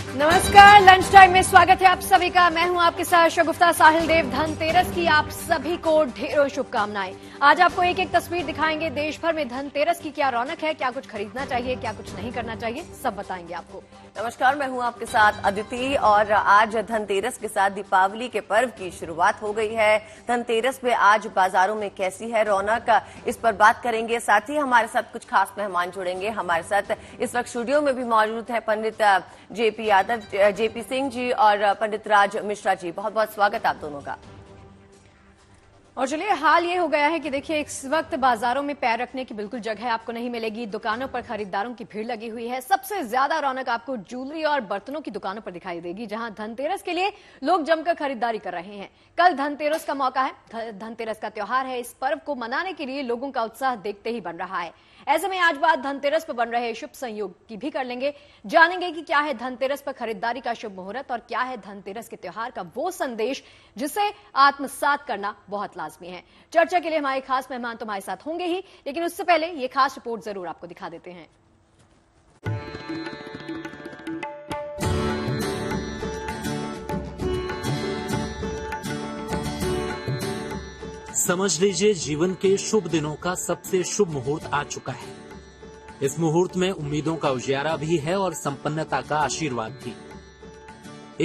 नमस्कार, lunch time में स्वागत है आप सभी का। मैं हूं आपके साथ शगुफ्ता साहिल देव। धनतेरस की आप सभी को ढेरों शुभकामनाएं। आज आपको एक एक तस्वीर दिखाएंगे। देश भर में धनतेरस की क्या रौनक है, क्या कुछ खरीदना चाहिए, क्या कुछ नहीं करना चाहिए, सब बताएंगे आपको। नमस्कार, मैं हूं आपके साथ अदिति और आज धनतेरस के साथ दीपावली के पर्व की शुरुआत हो गई है। धनतेरस पे आज बाजारों में कैसी है रौनक, इस पर बात करेंगे। साथ ही हमारे साथ कुछ खास मेहमान जुड़ेंगे। हमारे साथ इस वक्त स्टूडियो में भी मौजूद है पंडित जेपी यादव, जेपी सिंह जी और पंडित राज मिश्रा जी। बहुत बहुत स्वागत आप दोनों का। और चलिए, हाल ये हो गया है कि देखिए इस वक्त बाजारों में पैर रखने की बिल्कुल जगह आपको नहीं मिलेगी। दुकानों पर खरीदारों की भीड़ लगी हुई है। सबसे ज्यादा रौनक आपको ज्वेलरी और बर्तनों की दुकानों पर दिखाई देगी, जहां धनतेरस के लिए लोग जमकर खरीदारी कर रहे हैं। कल धनतेरस का मौका है, धनतेरस का त्योहार है। इस पर्व को मनाने के लिए लोगों का उत्साह देखते ही बन रहा है। ऐसे में आज बात धनतेरस पर बन रहे शुभ संयोग की भी कर लेंगे। जानेंगे कि क्या है धनतेरस पर खरीदारी का शुभ मुहूर्त और क्या है धनतेरस के त्योहार का वो संदेश जिसे आत्मसात करना बहुत लाजमी है। चर्चा के लिए हमारे खास मेहमान तो हमारे साथ होंगे ही, लेकिन उससे पहले ये खास रिपोर्ट जरूर आपको दिखा देते हैं। समझ लीजिए जीवन के शुभ दिनों का सबसे शुभ मुहूर्त आ चुका है। इस मुहूर्त में उम्मीदों का उजियारा भी है और संपन्नता का आशीर्वाद भी।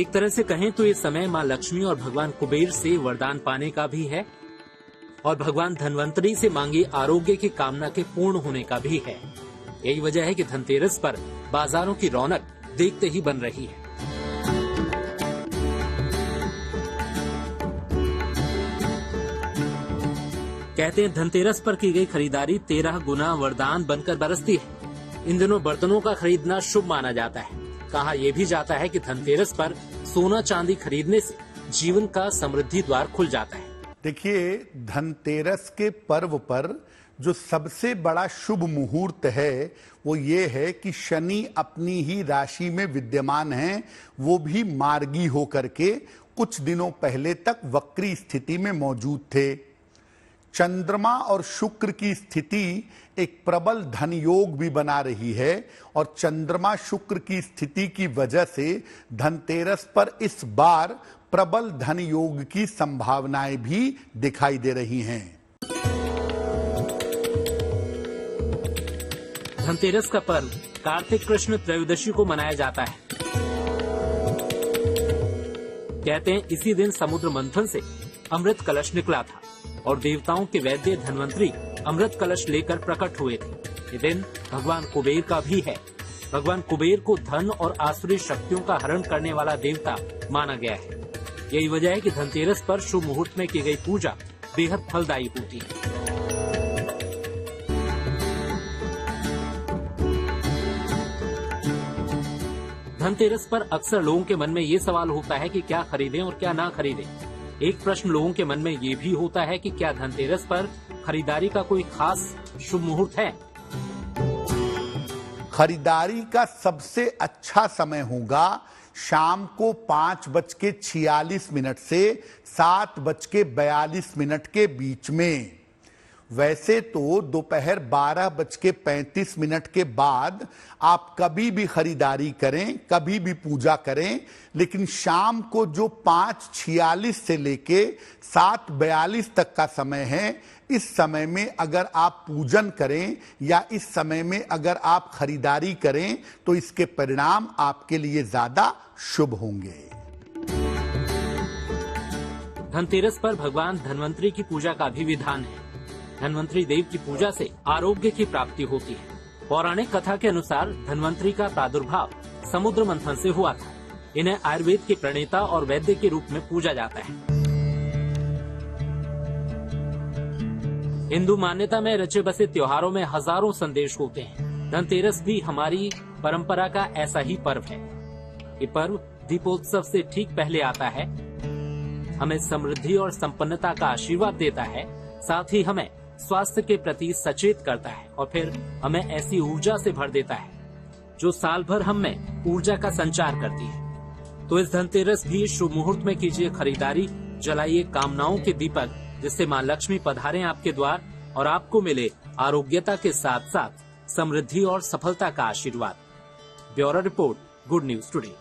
एक तरह से कहें तो ये समय मां लक्ष्मी और भगवान कुबेर से वरदान पाने का भी है और भगवान धनवंतरी से मांगे आरोग्य की कामना के पूर्ण होने का भी है। यही वजह है कि धनतेरस पर बाजारों की रौनक देखते ही बन रही है। कहते हैं धनतेरस पर की गई खरीदारी 13 गुना वरदान बनकर बरसती है। इन दिनों बर्तनों का खरीदना शुभ माना जाता है। कहा यह भी जाता है कि धनतेरस पर सोना चांदी खरीदने से जीवन का समृद्धि द्वार खुल जाता है। देखिए, धनतेरस के पर्व पर जो सबसे बड़ा शुभ मुहूर्त है वो ये है कि शनि अपनी ही राशि में विद्यमान हैं, वो भी मार्गी होकर के कुछ दिनों पहले तक वक्री स्थिति में मौजूद थे। चंद्रमा और शुक्र की स्थिति एक प्रबल धन योग भी बना रही है और चंद्रमा शुक्र की स्थिति की वजह से धनतेरस पर इस बार प्रबल धन योग की संभावनाएं भी दिखाई दे रही हैं। धनतेरस का पर्व कार्तिक कृष्ण त्रयोदशी को मनाया जाता है। कहते हैं इसी दिन समुद्र मंथन से अमृत कलश निकला था और देवताओं के वैद्य धनवंतरी अमृत कलश लेकर प्रकट हुए थे। ये दिन भगवान कुबेर का भी है। भगवान कुबेर को धन और आसुरी शक्तियों का हरण करने वाला देवता माना गया है। यही वजह है कि धनतेरस पर शुभ मुहूर्त में की गई पूजा बेहद फलदायी होती है। धनतेरस पर अक्सर लोगों के मन में ये सवाल होता है कि क्या खरीदें और क्या ना खरीदें। एक प्रश्न लोगों के मन में ये भी होता है कि क्या धनतेरस पर खरीदारी का कोई खास शुभ मुहूर्त है। खरीदारी का सबसे अच्छा समय होगा शाम को 5:46 से 7:42 के बीच में। वैसे तो दोपहर 12:35 के बाद आप कभी भी खरीदारी करें, कभी भी पूजा करें, लेकिन शाम को जो 5:46 से लेके 7:42 तक का समय है, इस समय में अगर आप पूजन करें या इस समय में अगर आप खरीदारी करें तो इसके परिणाम आपके लिए ज्यादा शुभ होंगे। धनतेरस पर भगवान धनवंतरी की पूजा का भी विधान है। धनवंतरी देव की पूजा से आरोग्य की प्राप्ति होती है। पौराणिक कथा के अनुसार धनवंतरी का प्रादुर्भाव समुद्र मंथन से हुआ था। इन्हें आयुर्वेद के प्रणेता और वैद्य के रूप में पूजा जाता है। हिंदू मान्यता में रचे बसे त्योहारों में हजारों संदेश होते हैं। धनतेरस भी हमारी परंपरा का ऐसा ही पर्व है। ये पर्व दीपोत्सव से ठीक पहले आता है, हमें समृद्धि और संपन्नता का आशीर्वाद देता है, साथ ही हमें स्वास्थ्य के प्रति सचेत करता है और फिर हमें ऐसी ऊर्जा से भर देता है जो साल भर हम में ऊर्जा का संचार करती है। तो इस धनतेरस भी शुभ मुहूर्त में कीजिए खरीदारी, जलाइए कामनाओं के दीपक, जिससे मां लक्ष्मी पधारें आपके द्वार और आपको मिले आरोग्यता के साथ साथ समृद्धि और सफलता का आशीर्वाद। Bureau report, good news today.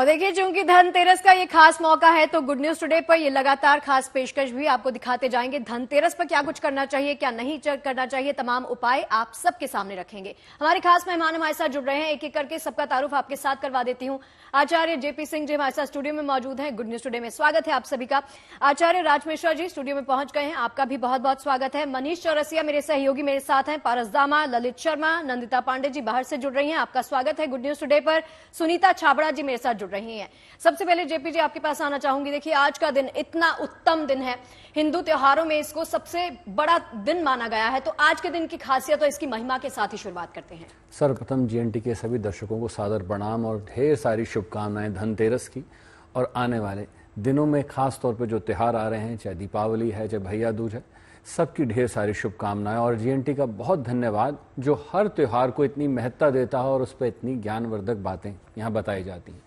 और देखिए, चूंकि धनतेरस का ये खास मौका है तो गुड न्यूज टुडे पर ये लगातार खास पेशकश भी आपको दिखाते जाएंगे। धनतेरस पर क्या कुछ करना चाहिए, क्या नहीं करना चाहिए, तमाम उपाय आप सबके सामने रखेंगे। हमारे खास मेहमान हमारे साथ जुड़ रहे हैं, एक एक करके सबका तारुफ आपके साथ करवा देती हूँ। आचार्य जेपी सिंह जी हमारे साथ स्टूडियो में मौजूद हैं। गुड न्यूज टुडे में स्वागत है आप सभी का। आचार्य राज मिश्रा जी स्टूडियो में पहुंच गए हैं, आपका भी बहुत बहुत स्वागत है। मनीष चौरसिया मेरे सहयोगी मेरे साथ हैं, पारस दामा, ललित शर्मा, नंदिता पांडे जी बाहर से जुड़ रही हैं, आपका स्वागत है गुड न्यूज टुडे पर। सुनीता छाबड़ा जी मेरे साथ जुड़ रही हैं। सबसे पहले जेपी जी आपके पास आना चाहूंगी। देखिए, आज का दिन इतना उत्तम दिन है, हिंदू त्योहारों में इसको सबसे बड़ा दिन माना गया है, तो आज के दिन की खासियत और इसकी महिमा के साथ ही शुरुआत करते हैं। सर्वप्रथम जीएनटी के सभी दर्शकों को सादर प्रणाम और ढेर सारी शुभकामनाएं धनतेरस की। और आने वाले दिनों में खास तौर पे जो त्यौहार आ रहे हैं, चाहे दीपावली है चाहे भैया दूज है, सबकी ढेर सारी शुभकामनाएं। और जीएनटी का बहुत धन्यवाद जो हर त्यौहार को इतनी महत्ता देता है और उस पर इतनी ज्ञानवर्धक बातें यहाँ बताई जाती हैं।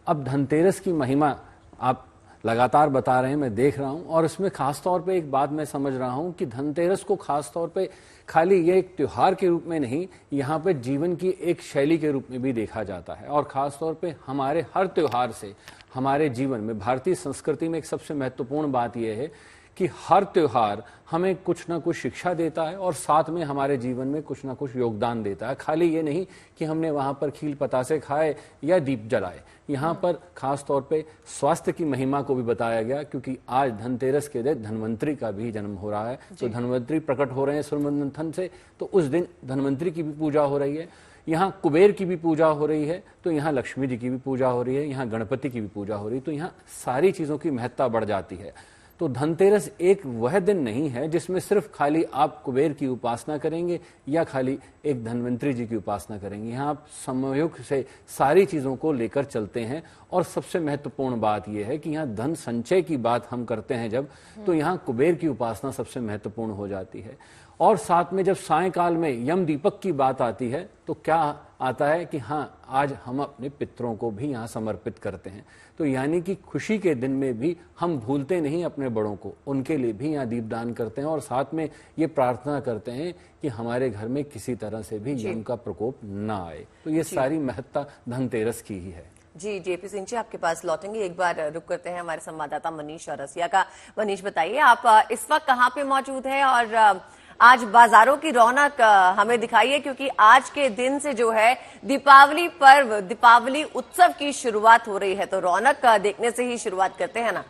अब धनतेरस की महिमा आप लगातार बता रहे हैं, मैं देख रहा हूं, और इसमें खास तौर पे एक बात मैं समझ रहा हूं कि धनतेरस को खास तौर पे खाली ये एक त्योहार के रूप में नहीं, यहाँ पे जीवन की एक शैली के रूप में भी देखा जाता है। और खास तौर पे हमारे हर त्योहार से हमारे जीवन में, भारतीय संस्कृति में एक सबसे महत्वपूर्ण बात यह है कि हर त्योहार हमें कुछ ना कुछ शिक्षा देता है और साथ में हमारे जीवन में कुछ ना कुछ योगदान देता है। खाली ये नहीं कि हमने वहां पर खील पतासे खाए या दीप जलाए। यहाँ पर खास तौर पे स्वास्थ्य की महिमा को भी बताया गया, क्योंकि आज धनतेरस के दिन धन्वंतरी का भी जन्म हो रहा है। तो धन्वंतरी प्रकट हो रहे हैं सूर्य मंथन से, तो उस दिन धन्वंतरी की भी पूजा हो रही है। यहाँ कुबेर की भी पूजा हो रही है, तो यहाँ लक्ष्मी जी की भी पूजा हो रही है, यहाँ गणपति की भी पूजा हो रही है। तो यहाँ सारी चीजों की महत्ता बढ़ जाती है। तो धनतेरस एक वह दिन नहीं है जिसमें सिर्फ खाली आप कुबेर की उपासना करेंगे या खाली एक धन्वंतरी जी की उपासना करेंगे। यहाँ आप समयोग से सारी चीजों को लेकर चलते हैं। और सबसे महत्वपूर्ण बात यह है कि यहाँ धन संचय की बात हम करते हैं जब, तो यहाँ कुबेर की उपासना सबसे महत्वपूर्ण हो जाती है। और साथ में जब सायंकाल में यम दीपक की बात आती है तो क्या आता है कि हाँ, आज हम अपने पितरों को भी यहाँ समर्पित करते हैं। तो यानी कि खुशी के दिन में भी हम भूलते नहीं अपने बड़ों को, उनके लिए भी यहाँ दीपदान करते हैं। और साथ में ये प्रार्थना करते हैं कि हमारे घर में किसी तरह से भी यम का प्रकोप ना आए। तो ये सारी महत्ता धनतेरस की ही है। जी, जेपी सिंह जी आपके पास लौटेंगे, एक बार रुक करते हैं हमारे संवाददाता मनीष चौरसिया का। मनीष बताइए, आप इस वक्त कहाँ पे मौजूद हैं और आज बाजारों की रौनक हमें दिखाइए, क्योंकि आज के दिन से जो है दीपावली पर्व, दीपावली उत्सव की शुरुआत हो रही है, तो रौनक देखने से ही शुरुआत करते हैं ना।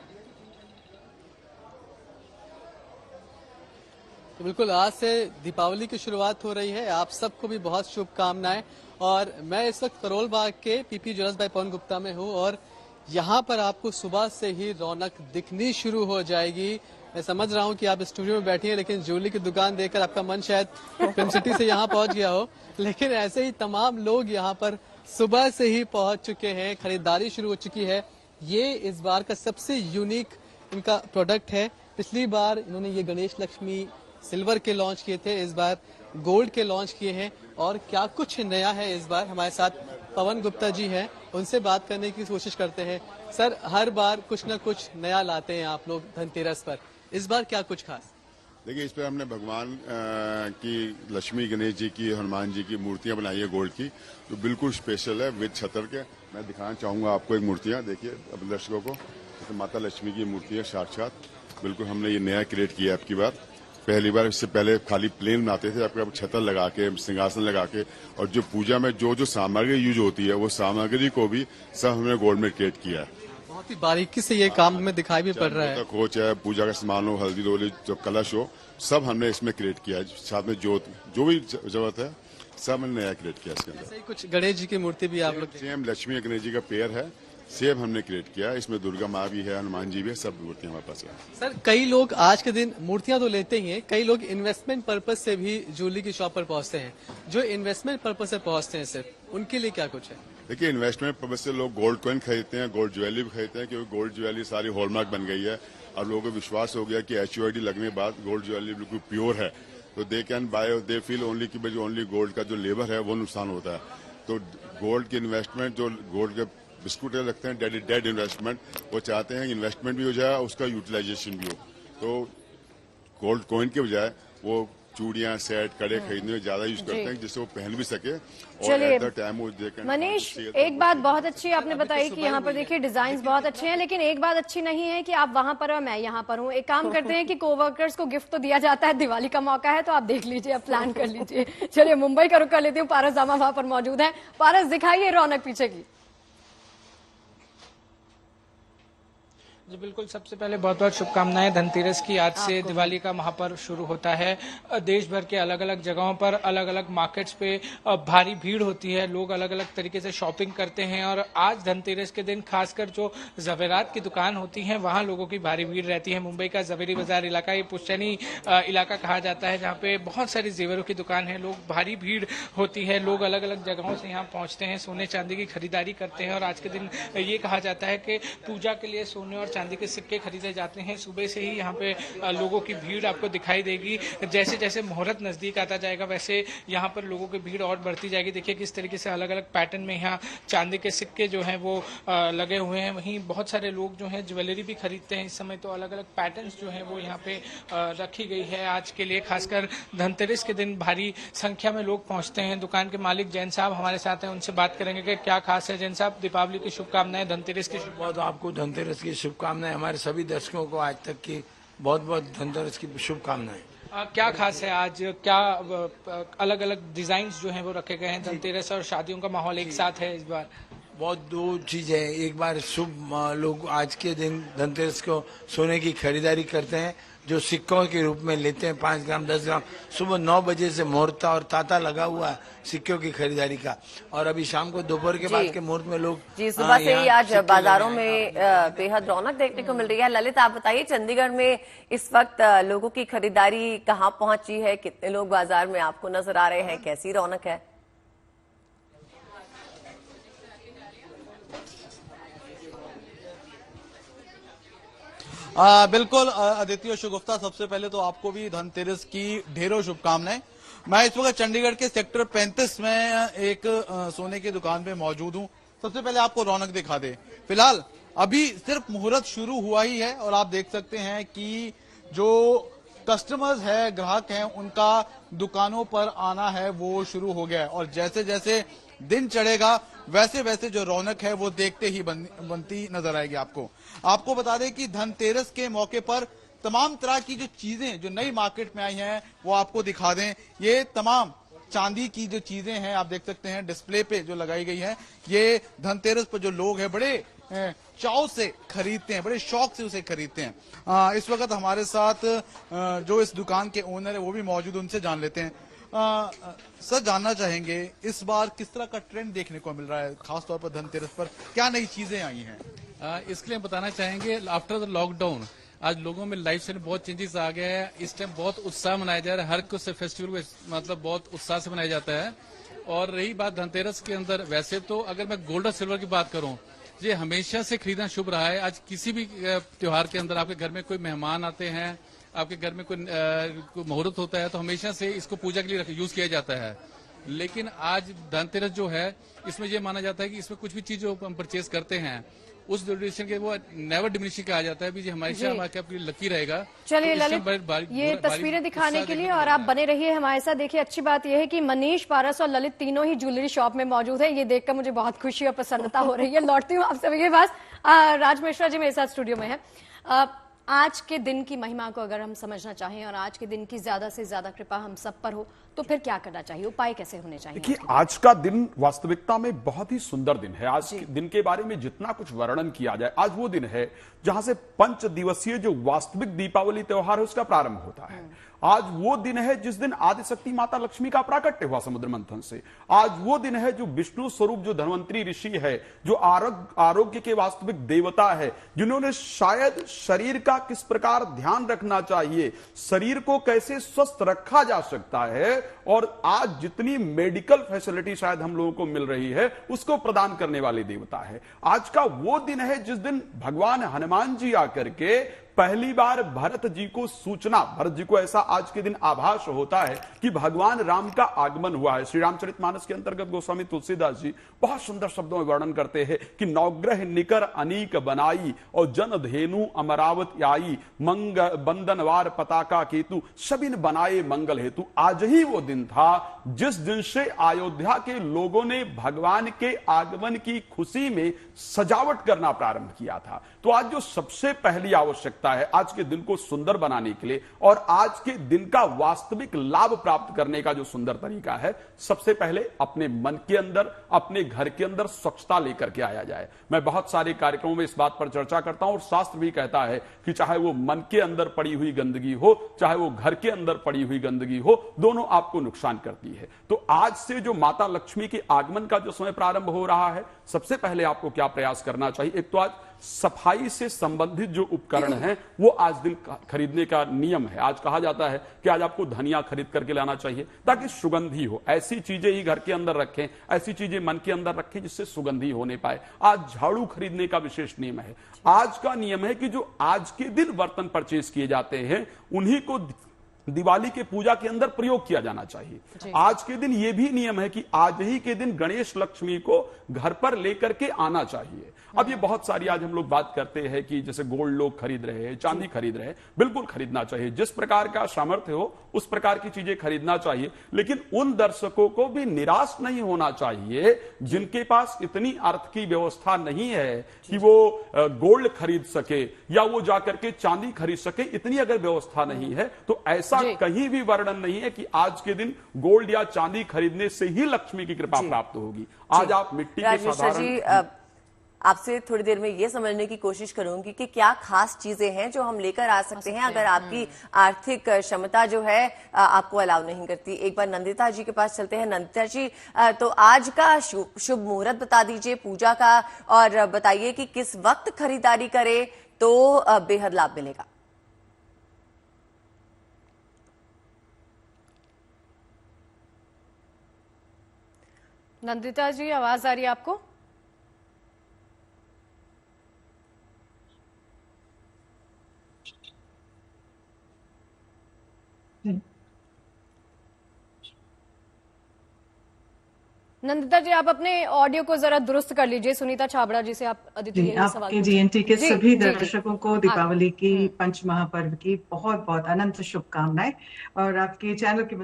तो बिल्कुल, आज से दीपावली की शुरुआत हो रही है। आप सबको भी बहुत शुभकामनाएं। और मैं इस वक्त करोल बाग के PP jewellers bye Pawan Gupta में हूं और यहाँ पर आपको सुबह से ही रौनक दिखनी शुरू हो जाएगी। मैं समझ रहा हूँ कि आप स्टूडियो में बैठी हैं, लेकिन ज्वेलरी की दुकान देखकर आपका मन शायद फिल्म सिटी से यहाँ पहुँच गया हो। लेकिन ऐसे ही तमाम लोग यहाँ पर सुबह से ही पहुँच चुके हैं, खरीदारी शुरू हो चुकी है। ये इस बार का सबसे यूनिक इनका प्रोडक्ट है। पिछली बार इन्होंने ये गणेश लक्ष्मी सिल्वर के लॉन्च किए थे, इस बार गोल्ड के लॉन्च किए हैं। और क्या कुछ नया है इस बार, हमारे साथ पवन गुप्ता जी हैं, उनसे बात करने की कोशिश करते हैं। सर, हर बार कुछ न कुछ नया लाते हैं आप लोग धनतेरस पर, इस बार क्या कुछ खास? देखिए, इस पर हमने भगवान की लक्ष्मी गणेश जी की, हनुमान जी की मूर्तियां बनाई है गोल्ड की, जो बिल्कुल स्पेशल है विद छतर के। मैं दिखाना चाहूंगा आपको एक मूर्तियां, देखिए अब दर्शकों को। तो माता लक्ष्मी की मूर्ति है साक्षात, बिल्कुल हमने ये नया क्रिएट किया आपकी बार। पहली बार इससे पहले खाली प्लेन बनाते थे, आपका छतर लगा के, सिंहासन लगा के, और जो पूजा में जो जो सामग्री यूज होती है वो सामग्री को भी सब हमने गोल्ड में क्रिएट किया है। बहुत ही बारीकी से ये काम में दिखाई भी पड़ रहा है। हो चाहे पूजा का सामान हो, हल्दी रोली, जो कलश हो, सब हमने इसमें क्रिएट किया है। साथ में जोत, जो भी जरूरत है, सब हमने नया क्रिएट किया इसके अंदर। ऐसे ही कुछ गणेश जी की मूर्ति भी आप लोग, सेम लक्ष्मी गणेश जी का पेयर है, सेम हमने क्रिएट किया है। इसमें दुर्गा माँ भी है, हनुमान जी भी है, सब मूर्तियां हमारे पास है। सर, कई लोग आज के दिन मूर्तियां तो लेते ही हैं, कई लोग इन्वेस्टमेंट पर्पज से भी ज्वेलरी की शॉप पर पहुंचते हैं। जो इन्वेस्टमेंट पर्पज से पहुंचते हैं सिर्फ, उनके लिए क्या कुछ है? देखिए, इन्वेस्टमेंट पर्पज से लोग गोल्ड कॉइन खरीदते हैं, गोल्ड ज्वेलरी भी खरीदते हैं, क्योंकि गोल्ड ज्वेलरी सारी हॉलमार्क बन गई है। अब लोगों को विश्वास हो गया कि HUID लगने के बाद गोल्ड ज्वेलरी बिल्कुल प्योर है, तो they can buy, they feel only कि जो ओनली गोल्ड का जो लेबर है वो नुकसान होता है। तो गोल्ड की इन्वेस्टमेंट, जो गोल्ड के बिस्कुट रखते हैं डेड इन्वेस्टमेंट, वो चाहते हैं इन्वेस्टमेंट भी हो जाए, उसका यूटिलाइजेशन भी हो। तो गोल्ड कॉइन के बजाय वो चूड़ियां, सेट, कड़े खरीदने में ज्यादा यूज करते हैं, जिससे वो पहन भी सके। और चलिए, एट द टाइम वो देखकर मनीष, एक बात बहुत अच्छी आपने बताई कि यहाँ पर देखिए डिजाइन बहुत अच्छे हैं, लेकिन एक बात अच्छी नहीं है कि आप वहां पर और मैं यहाँ पर हूँ। एक काम करते हैं कि कोवर्कर्स को गिफ्ट तो दिया जाता है, दिवाली का मौका है तो आप देख लीजिए, आप प्लान कर लीजिए। चलिए मुंबई का रुख कर लेती हूँ, पारस जामा वहां पर मौजूद है। पारस, दिखाइए रौनक पीछे की। जी बिल्कुल, सबसे पहले बहुत बहुत शुभकामनाएं धनतेरस की। आज से दिवाली का महापर्व शुरू होता है। देश भर के अलग अलग जगहों पर, अलग अलग मार्केट्स पे भारी भीड़ होती है, लोग अलग अलग तरीके से शॉपिंग करते हैं। और आज धनतेरस के दिन खासकर जो जवेरात की दुकान होती है वहां लोगों की भारी भीड़ रहती है। मुंबई का जवेरी बाजार इलाका, ये पुश्तैनी इलाका कहा जाता है, जहाँ पे बहुत सारी जेवरों की दुकान है। लोग भारी भीड़ होती है, लोग अलग अलग जगहों से यहाँ पहुंचते हैं, सोने चांदी की खरीदारी करते हैं। और आज के दिन ये कहा जाता है कि पूजा के लिए सोने और चांदी के सिक्के खरीदे जाते हैं। सुबह से ही यहाँ पे लोगों की भीड़ आपको दिखाई देगी। जैसे जैसे मुहूर्त नजदीक आता जाएगा वैसे यहाँ पर लोगों की भीड़ और बढ़ती जाएगी। देखिए किस तरीके से अलग अलग पैटर्न में यहाँ चांदी के सिक्के जो हैं वो लगे हुए हैं। वहीं बहुत सारे लोग जो हैं ज्वेलरी भी खरीदते हैं इस समय, तो अलग अलग पैटर्न्स जो हैं वो यहाँ पे रखी गई है आज के लिए। खासकर धनतेरस के दिन भारी संख्या में लोग पहुंचते हैं। दुकान के मालिक जैन साहब हमारे साथ हैं, उनसे बात करेंगे कि क्या खास है। जैन साहब, दीपावली की शुभकामनाएं, धनतेरस की बहुत आपको धनतेरस की शुभकामनाएं। हमारे सभी दर्शकों को आज तक की बहुत बहुत धनतेरस की शुभकामनाएं। क्या खास है आज, क्या अलग अलग डिजाइन जो हैं वो रखे गए हैं? धनतेरस और शादियों का माहौल एक साथ है इस बार। बहुत दो चीजें हैं। एक बार शुभ लोग आज के दिन धनतेरस को सोने की खरीदारी करते हैं, जो सिक्कों के रूप में लेते हैं 5 ग्राम 10 ग्राम। सुबह 9 बजे से मुहूर्त और तांता लगा हुआ है सिक्कों की खरीदारी का। और अभी शाम को दोपहर के बाद के मुहूर्त में लोग जी सुबह से ही आज बाजारों में बेहद रौनक देखने को मिल रही है। ललित, आप बताइए, चंडीगढ़ में इस वक्त लोगों की खरीदारी कहाँ पहुंची है? कितने लोग बाजार में आपको नजर आ रहे हैं? कैसी रौनक है? बिल्कुल अदिति और शुगुफ्ता, सबसे पहले तो आपको भी धनतेरस की ढेरों शुभकामनाएं। मैं इस वक्त चंडीगढ़ के सेक्टर 35 में एक सोने की दुकान पे मौजूद हूं। सबसे पहले आपको रौनक दिखा दे। फिलहाल अभी सिर्फ मुहूर्त शुरू हुआ ही है और आप देख सकते हैं कि जो कस्टमर्स है, ग्राहक हैं, उनका दुकानों पर आना है वो शुरू हो गया है। और जैसे जैसे दिन चढ़ेगा वैसे वैसे जो रौनक है वो देखते ही बनती नजर आएगी आपको। आपको बता दें कि धनतेरस के मौके पर तमाम तरह की जो चीजें जो नई मार्केट में आई हैं वो आपको दिखा दें। ये तमाम चांदी की जो चीजें हैं आप देख सकते हैं डिस्प्ले पे जो लगाई गई है। ये धनतेरस पर जो लोग हैं बड़े चाव से खरीदते हैं, बड़े शौक से उसे खरीदते हैं। इस वक्त हमारे साथ जो इस दुकान के ओनर है वो भी मौजूद, उनसे जान लेते हैं। सर, जानना चाहेंगे इस बार किस तरह का ट्रेंड देखने को मिल रहा है, खासतौर पर धनतेरस पर क्या नई चीजें आई हैं? इसके लिए बताना चाहेंगे, आफ्टर द लॉकडाउन आज लोगों में लाइफ स्टाइल बहुत चेंजेस आ गया है। इस टाइम बहुत उत्साह मनाया जा रहा है, हर कुछ फेस्टिवल मतलब बहुत उत्साह से मनाया जाता है। और रही बात धनतेरस के अंदर, वैसे तो अगर मैं गोल्ड और सिल्वर की बात करूं, ये हमेशा से खरीदना शुभ रहा है। आज किसी भी त्योहार के अंदर आपके घर में कोई मेहमान आते हैं, आपके घर में कोई मुहूर्त होता है, तो हमेशा से इसको पूजा के लिए यूज किया जाता है। लेकिन आज धनतेरस जो है इसमें ये माना जाता है कि इसमें कुछ भी चीज जो हम परचेज करते हैं उस ड्यूरेशन के वो नेवर डिमिनिशिंग कहा जाता है भी हमेशा आपके लकी रहेगा। चलिए ललित, ये तस्वीरें दिखाने के लिए और आप बने रहिए हमारे साथ। देखिए अच्छी बात यह है कि मनीष, पारस और ललित तीनों ही ज्वेलरी शॉप में मौजूद है। ये देखकर मुझे बहुत खुशी और प्रसन्नता हो रही है। लौटती हूँ आप सभी के पास। राज मिश्रा जी मेरे साथ स्टूडियो में है। आज के दिन की महिमा को अगर हम समझना चाहें और आज के दिन की ज्यादा से ज्यादा कृपा हम सब पर हो तो फिर क्या करना चाहिए, उपाय कैसे होने चाहिए? देखिए, आज का दिन वास्तविकता में बहुत ही सुंदर दिन है। आज के दिन के बारे में जितना कुछ वर्णन किया जाए, आज वो दिन है जहां से 5 दिवसीय जो वास्तविक दीपावली त्योहार है उसका प्रारंभ होता है। आज वो दिन है जिस दिन आदिशक्ति माता लक्ष्मी का प्राकट्य हुआ समुद्र मंथन से। आज वो दिन है जो विष्णु स्वरूप जो धन्वंतरी ऋषि है, जो आरोग्य के वास्तविक देवता है, जिन्होंने शायद शरीर का किस प्रकार ध्यान रखना चाहिए, शरीर को कैसे स्वस्थ रखा जा सकता है, और आज जितनी मेडिकल फैसिलिटी शायद हम लोगों को मिल रही है उसको प्रदान करने वाले देवता है। आज का वो दिन है जिस दिन भगवान हनुमान जी आकर के पहली बार भरत जी को सूचना, भरत जी को ऐसा आज के दिन आभास होता है कि भगवान राम का आगमन हुआ है। श्री रामचरितमानस के अंतर्गत गोस्वामी तुलसीदास जी बहुत सुंदर शब्दों में वर्णन करते हैं कि नवग्रह निकर अनीक बनाई और जन धेनु अमरावत आई, मंग बंदनवार पताका केतु सबिन बनाए मंगल हेतु। आज ही वो दिन था जिस दिन से अयोध्या के लोगों ने भगवान के आगमन की खुशी में सजावट करना प्रारंभ किया था। तो आज जो सबसे पहली आवश्यकता है आज के दिन को सुंदर बनाने के लिए और आज के दिन का वास्तविक लाभ प्राप्त करने का जो सुंदर तरीका है, सबसे पहले अपने मन के अंदर, अपने घर के अंदर स्वच्छता लेकर के आया जाए। मैं बहुत सारे कार्यक्रमों में इस बात पर चर्चा करता हूं और शास्त्र भी कहता है कि चाहे वो मन के अंदर पड़ी हुई गंदगी हो, चाहे वो घर के अंदर पड़ी हुई गंदगी हो, दोनों आपको नुकसान करती है। तो आज से जो माता लक्ष्मी के आगमन का जो समय प्रारंभ हो रहा है, सबसे पहले आपको क्या प्रयास करना चाहिए? एक तो आज सफाई से संबंधित जो उपकरण हैं वो आज दिन खरीदने का नियम है। आज कहा जाता है कि आज आपको धनिया खरीद करके लाना चाहिए ताकि सुगंधी हो। ऐसी चीजें ही घर के अंदर रखें, ऐसी चीजें मन के अंदर रखें जिससे सुगंधी होने पाए। आज झाड़ू खरीदने का विशेष नियम है। आज का नियम है कि जो आज के दिन बर्तन परचेज किए जाते हैं उन्हीं को दिवाली के पूजा के अंदर प्रयोग किया जाना चाहिए। आज के दिन यह भी नियम है कि आज ही के दिन गणेश लक्ष्मी को घर पर लेकर के आना चाहिए। अब ये बहुत सारी आज हम लोग बात करते हैं कि जैसे गोल्ड लोग खरीद रहे हैं, चांदी खरीद रहे हैं, बिल्कुल खरीदना चाहिए। जिस प्रकार का सामर्थ्य हो उस प्रकार की चीजें खरीदना चाहिए, लेकिन उन दर्शकों को भी निराश नहीं होना चाहिए जिनके पास इतनी अर्थ की व्यवस्था नहीं है कि वो गोल्ड खरीद सके या वो जाकर के चांदी खरीद सके। इतनी अगर व्यवस्था नहीं है तो ऐसा कहीं भी वर्णन नहीं है कि आज के दिन गोल्ड या चांदी खरीदने से ही लक्ष्मी की कृपा प्राप्त होगी। आज आप मिट्टी के साधारण, आपसे थोड़ी देर में ये समझने की कोशिश करूंगी कि क्या खास चीजें हैं जो हम लेकर आ सकते हैं अगर आपकी आर्थिक क्षमता जो है आपको अलाउ नहीं करती। एक बार नंदिता जी के पास चलते हैं। नंदिता जी, तो आज का शुभ मुहूर्त बता दीजिए पूजा का, और बताइए कि किस वक्त खरीदारी करें तो बेहद लाभ मिलेगा। नंदिता जी, आवाज आ रही है आपको? नंदिता जी, आप अपने ऑडियो को जरा दुरुस्त कर लीजिए। सुनीता छाबड़ा जी से आप अदिति के सवाल आपके जीएनटी के सभी दर्शकों को दीपावली की पंच महापर्व की बहुत बहुत अनंत शुभकामनाएं। और आपके चैनल की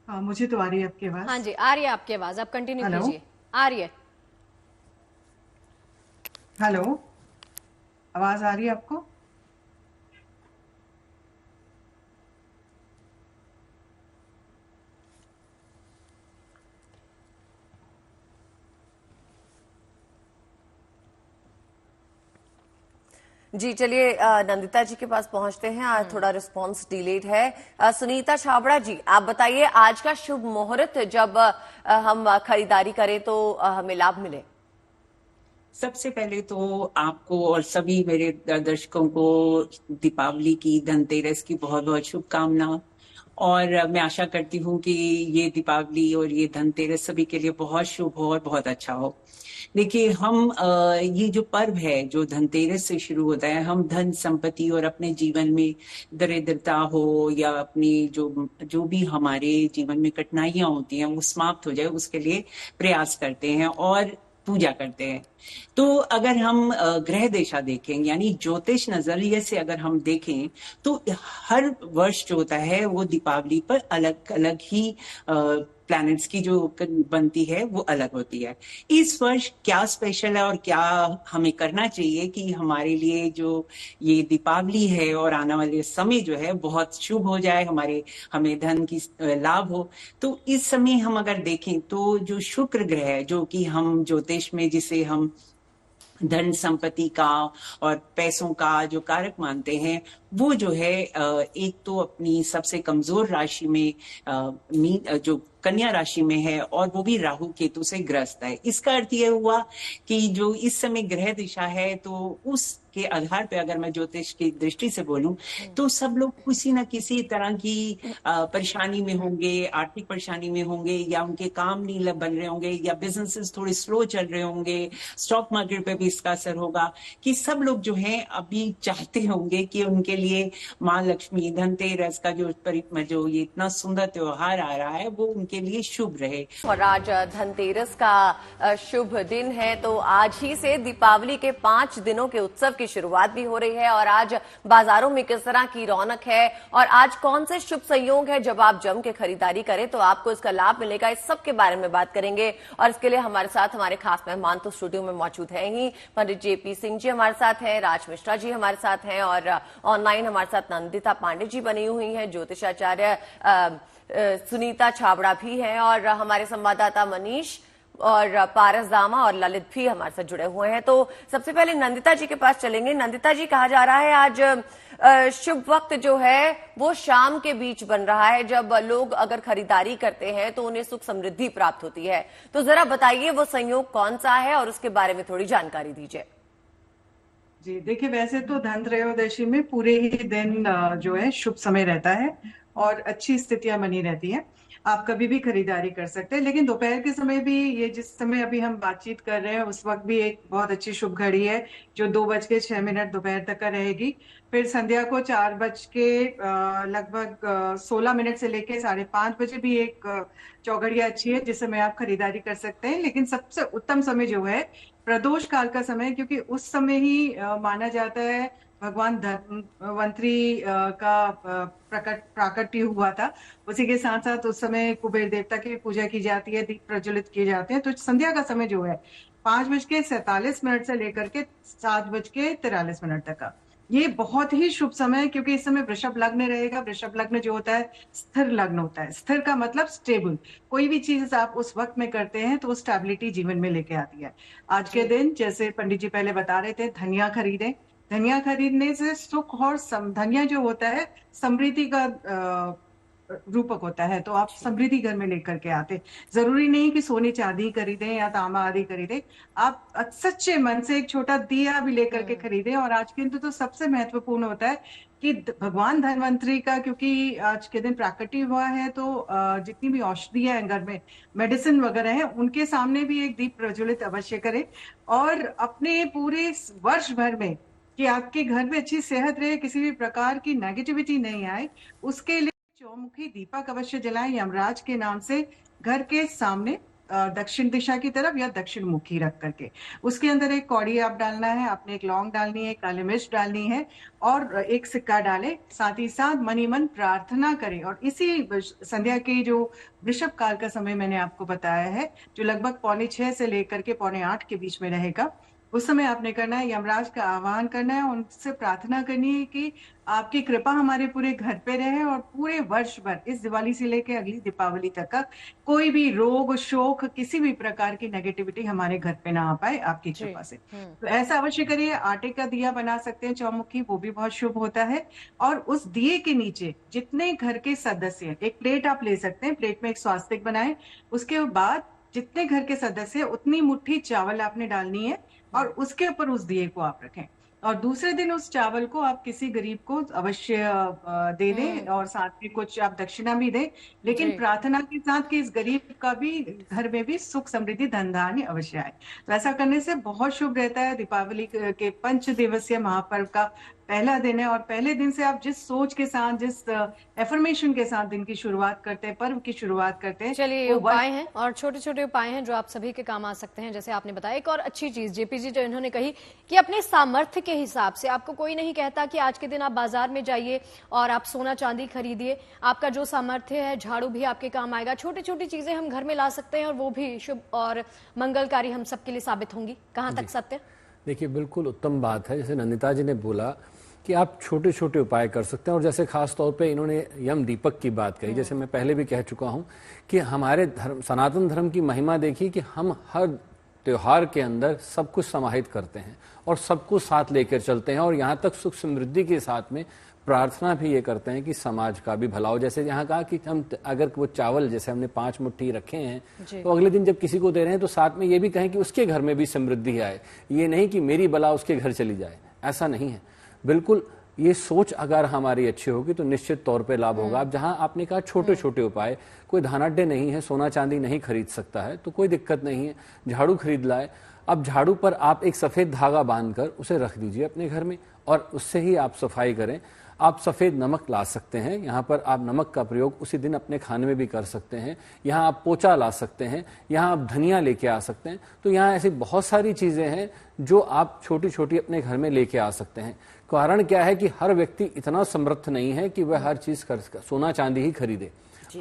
हाँ, मुझे तो आ रही है आपकी आवाज। हाँ जी, आ रही है आपकी आवाज, आप कंटिन्यू कीजिए। आ रही है। हेलो, आवाज आ रही है आपको? जी चलिए नंदिता जी के पास पहुंचते हैं। आज थोड़ा रिस्पांस डिलेड है। सुनीता छाबड़ा जी, आप बताइए आज का शुभ मुहूर्त जब हम खरीदारी करें तो हमें लाभ मिले। सबसे पहले तो आपको और सभी मेरे दर्शकों को दीपावली की, धनतेरस की बहुत बहुत शुभकामना। और मैं आशा करती हूँ कि ये दीपावली और ये धनतेरस सभी के लिए बहुत शुभ हो और बहुत अच्छा हो। देखिए, हम ये जो पर्व है जो धनतेरस से शुरू होता है, हम धन संपत्ति और अपने जीवन में दरिद्रता हो या अपनी जो भी हमारे जीवन में कठिनाइयां होती हैं वो समाप्त हो जाए, उसके लिए प्रयास करते हैं और पूजा करते हैं। तो अगर हम ग्रह दिशा देखें यानी ज्योतिष नजरिए से अगर हम देखें तो हर वर्ष जो होता है वो दीपावली पर अलग अलग ही प्लैनेट्स की जो बनती है वो अलग होती है। इस वर्ष क्या स्पेशल है और क्या हमें करना चाहिए कि हमारे लिए जो ये दीपावली है और आने वाले समय जो है बहुत शुभ हो जाए, हमें धन की लाभ हो। तो इस समय हम अगर देखें तो जो शुक्र ग्रह है, जो कि हम ज्योतिष में जिसे हम धन संपत्ति का और पैसों का जो कारक मानते हैं, वो जो है एक तो अपनी सबसे कमजोर राशि में जो कन्या राशि में है और वो भी राहु केतु से ग्रस्त है। इसका अर्थ यह हुआ कि जो इस समय ग्रह दिशा है तो उस के आधार पे अगर मैं ज्योतिष की दृष्टि से बोलूं तो सब लोग किसी न किसी तरह की परेशानी में होंगे, आर्थिक परेशानी में होंगे, या उनके काम नहीं बन रहे होंगे, या बिजनेसेस थोड़े स्लो चल रहे होंगे, स्टॉक मार्केट पे भी इसका असर होगा। कि सब लोग जो है अभी चाहते होंगे कि उनके लिए माँ लक्ष्मी, धनतेरस का जो ये इतना सुंदर त्योहार आ रहा है वो उनके लिए शुभ रहे। और आज धनतेरस का शुभ दिन है, तो आज ही से दीपावली के 5 दिनों के उत्सव की शुरुआत भी हो रही है। और आज बाजारों में किस तरह की रौनक है और आज कौन से शुभ संयोग है, जब आप जम के खरीदारी करें तो आपको इसका लाभ मिलेगा, इस सब के बारे में बात करेंगे। और इसके लिए हमारे साथ हमारे खास मेहमान तो स्टूडियो में मौजूद हैं ही। पंडित जेपी सिंह जी हमारे साथ हैं, राज मिश्रा जी हमारे साथ हैं और ऑनलाइन हमारे साथ नंदिता पांडे जी बनी हुई हैं, ज्योतिषाचार्य सुनीता छाबड़ा भी हैं और हमारे संवाददाता मनीष और पारस दामा और ललित भी हमारे साथ जुड़े हुए हैं। तो सबसे पहले नंदिता जी के पास चलेंगे। नंदिता जी, कहा जा रहा है आज शुभ वक्त जो है वो शाम के बीच बन रहा है, जब लोग अगर खरीदारी करते हैं तो उन्हें सुख समृद्धि प्राप्त होती है। तो जरा बताइए वो संयोग कौन सा है और उसके बारे में थोड़ी जानकारी दीजिए। जी देखिए, वैसे तो धन त्रयोदशी में पूरे ही दिन जो है शुभ समय रहता है और अच्छी स्थितियां बनी रहती हैं। आप कभी भी खरीदारी कर सकते हैं, लेकिन दोपहर के समय भी, ये जिस समय अभी हम बातचीत कर रहे हैं उस वक्त भी एक बहुत अच्छी शुभ घड़ी है जो 2:06 दोपहर तक का रहेगी। फिर संध्या को 4 लगभग 16 मिनट से लेके 5:30 बजे भी एक चौघड़िया अच्छी है जिस समय आप खरीदारी कर सकते हैं। लेकिन सबसे उत्तम समय जो है प्रदोष काल का समय, क्योंकि उस समय ही माना जाता है भगवान धन्वंतरी का प्राकट्य हुआ था। उसी के साथ साथ उस समय कुबेर देवता की पूजा की जाती है, दीप प्रज्वलित किए जाते हैं। तो संध्या का समय जो है 5:47 से लेकर के 7:43 तक का, ये बहुत ही शुभ समय है, क्योंकि इस समय वृषभ लग्न रहेगा। वृषभ लग्न जो होता है स्थिर लग्न होता है। स्थिर का मतलब स्टेबल। कोई भी चीज आप उस वक्त में करते हैं तो स्टेबिलिटी जीवन में लेके आती है। आज के दिन जैसे पंडित जी पहले बता रहे थे, धनिया खरीदें। धनिया खरीदने से सुख और धनिया जो होता है समृद्धि का रूपक होता है, तो आप समृद्धि घर में लेकर के आते। जरूरी नहीं कि सोने चांदी खरीदें या तांबा आदि खरीदें, आप सच्चे मन से एक छोटा दिया भी लेकर के खरीदें। और आज के दिन तो सबसे महत्वपूर्ण होता है कि भगवान धन्वंतरी का, क्योंकि आज के दिन प्राकट्य हुआ है, तो जितनी भी औषधियां हैं घर में, मेडिसिन वगैरह है, उनके सामने भी एक दीप प्रज्वलित अवश्य करें। और अपने पूरे वर्ष भर में कि आपके घर में अच्छी सेहत रहे, किसी भी प्रकार की नेगेटिविटी नहीं आए, उसके लिए चौमुखी दीपक अवश्य जलाएं यमराज के नाम से घर के सामने दक्षिण दिशा की तरफ या दक्षिण मुखी रख करके। उसके अंदर एक कौड़ी आप डालना है, आपने एक लौंग डालनी है, काली मिर्च डालनी है और एक सिक्का डालें। साथ ही साथ मनी मन प्रार्थना करें। और इसी संध्या के जो वृषभ काल का समय मैंने आपको बताया है, जो लगभग 6:45 से लेकर के 7:45 के बीच में रहेगा, उस समय आपने करना है यमराज का आह्वान करना है, उनसे प्रार्थना करनी है कि आपकी कृपा हमारे पूरे घर पे रहे और पूरे वर्ष भर, इस दिवाली से लेकर अगली दीपावली तक का, कोई भी रोग शोक, किसी भी प्रकार की नेगेटिविटी हमारे घर पे ना आ पाए आपकी कृपा से। तो ऐसा अवश्य करिए। आटे का दिया बना सकते हैं चौमुखी, वो भी बहुत शुभ होता है। और उस दिए के नीचे जितने घर के सदस्य, एक प्लेट आप ले सकते हैं, प्लेट में एक स्वास्तिक बनाएं। उसके बाद जितने घर के सदस्य उतनी मुट्ठी चावल आपने डालनी है और उसके ऊपर उस दिए को आप रखें। और दूसरे दिन उस चावल को आप किसी गरीब को अवश्य दे दें और साथ में कुछ आप दक्षिणा भी दें, लेकिन प्रार्थना के साथ कि इस गरीब का भी घर में भी सुख समृद्धि धन धान्य अवश्य आए। तो ऐसा करने से बहुत शुभ रहता है। दीपावली के 5 दिवसीय महापर्व का पहला दिन है और पहले दिन से आप जिस सोच के साथ, जिस एफर्मेशन के साथ दिन की शुरुआत करते हैं, पर्व की शुरुआत करते हैं, चलिए उपाय हैं और छोटे छोटे उपाय हैं जो आप सभी के काम आ सकते हैं। जैसे आपने बताया, एक और अच्छी चीज जेपी जी जो इन्होंने कही कि अपने सामर्थ्य के हिसाब से, आपको कोई नहीं कहता कि आज के दिन आप बाजार में जाइए और आप सोना चांदी खरीदिए। आपका जो सामर्थ्य है, झाड़ू भी आपके काम आएगा। छोटी छोटी चीजें हम घर में ला सकते हैं और वो भी शुभ और मंगलकारी हम सबके लिए साबित होंगी। कहाँ तक सत्य? देखिए, बिल्कुल उत्तम बात है। जैसे नंदिता जी ने बोला कि आप छोटे छोटे उपाय कर सकते हैं। और जैसे खास तौर पे इन्होंने यम दीपक की बात कही, जैसे मैं पहले भी कह चुका हूं कि हमारे धर्म, सनातन धर्म की महिमा देखिए कि हम हर त्योहार के अंदर सब कुछ समाहित करते हैं और सब कुछ साथ लेकर चलते हैं और यहाँ तक सुख समृद्धि के साथ में प्रार्थना भी ये करते हैं कि समाज का भी भला हो। जैसे यहाँ कहा कि हम अगर वो चावल जैसे हमने 5 मुट्ठी रखे हैं, तो अगले दिन जब किसी को दे रहे हैं तो साथ में ये भी कहें कि उसके घर में भी समृद्धि आए। ये नहीं कि मेरी बला उसके घर चली जाए, ऐसा नहीं है। बिल्कुल ये सोच अगर हमारी अच्छी होगी तो निश्चित तौर पे लाभ होगा। अब जहां आपने कहा छोटे छोटे उपाय, कोई धनाढ्य नहीं है, सोना चांदी नहीं खरीद सकता है तो कोई दिक्कत नहीं है, झाड़ू खरीद लाए। अब झाड़ू पर आप एक सफेद धागा बांधकर उसे रख दीजिए अपने घर में और उससे ही आप सफाई करें। आप सफेद नमक ला सकते हैं, यहाँ पर आप नमक का प्रयोग उसी दिन अपने खाने में भी कर सकते हैं। यहाँ आप पोचा ला सकते हैं, यहाँ आप धनिया लेके आ सकते हैं। तो यहाँ ऐसी बहुत सारी चीजें हैं जो आप छोटी छोटी अपने घर में लेके आ सकते हैं। कारण क्या है कि हर व्यक्ति इतना समर्थ नहीं है कि वह हर चीज सोना चांदी ही खरीदे।